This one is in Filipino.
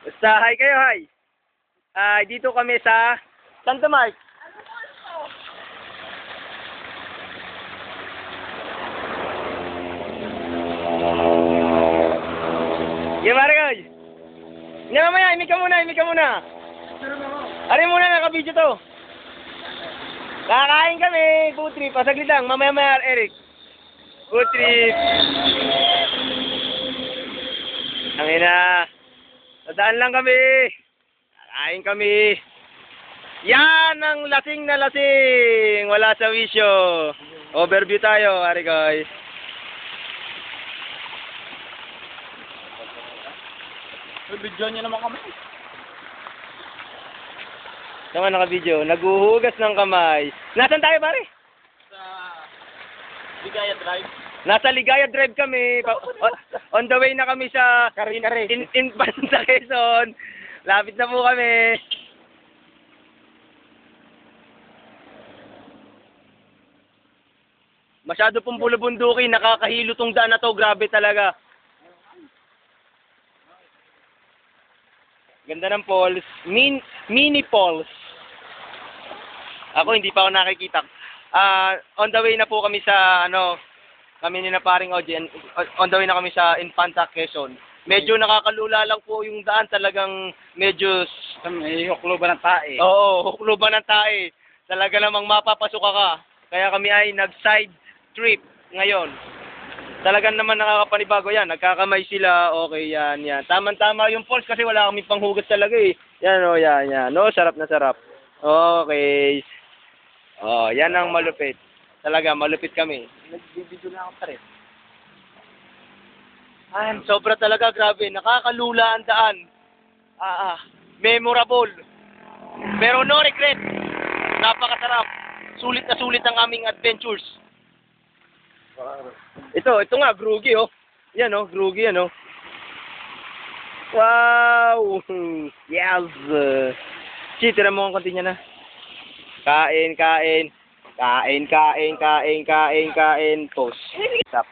Basta, hi kayo, hi. Dito kami sa Santa Mike. Yung Marikoy. Hindi mamaya, imik ka muna. Ari muna, naka-video to. Kakain kami, food trip. Pasaglit lang, mamaya Eric. Food trip. Ang ina. Nadaan lang kami. Kakain kami. Yan ang lasing na lasing. Wala sa wisyo. Overview tayo, Marikoy. Video niyo naman kami. Naman naka-video. Naguhugas ng kamay. Nasaan tayo, pare? Sa Ligaya Drive. Nasa Ligaya Drive kami. On the way na kami sa Kare-kare. Banda Quezon. Lapit na po kami. Masyado pong bulubunduki. Nakakahilo tong daan na to. Grabe talaga. Ganda ng falls. Mini falls. Ako hindi pa ako nakikita. On the way na po kami sa kami ni na paring Oji. On the way na kami sa Infanta Quezon. Medyo nakakalula lang po yung daan, talagang medyo May hukluban ng tae. Oo, hukluban ng tae. Talaga namang mapapasok ka. Kaya kami ay nag-side trip ngayon. Talagang naman nakakapanibago yan. Nagkakamay sila. Okay, yan. Tama-tama yung falls kasi wala kami panghugas talaga eh. Yan o, yan. No, sarap na sarap. Okay. Oh, yan ang malupit. Talaga, malupit kami. Nagbibidyo na ako pa rin. Sobra talaga, grabe. Nakakalula ang daan. Memorable. Pero no regret. Napakasarap. Sulit na sulit ang aming adventures. Ito nga, Grugi, oh. Yan, oh, Grugi, yan, oh. Wow! Yes! Tira mo ang konti niya na. Kain. Pause. Stop.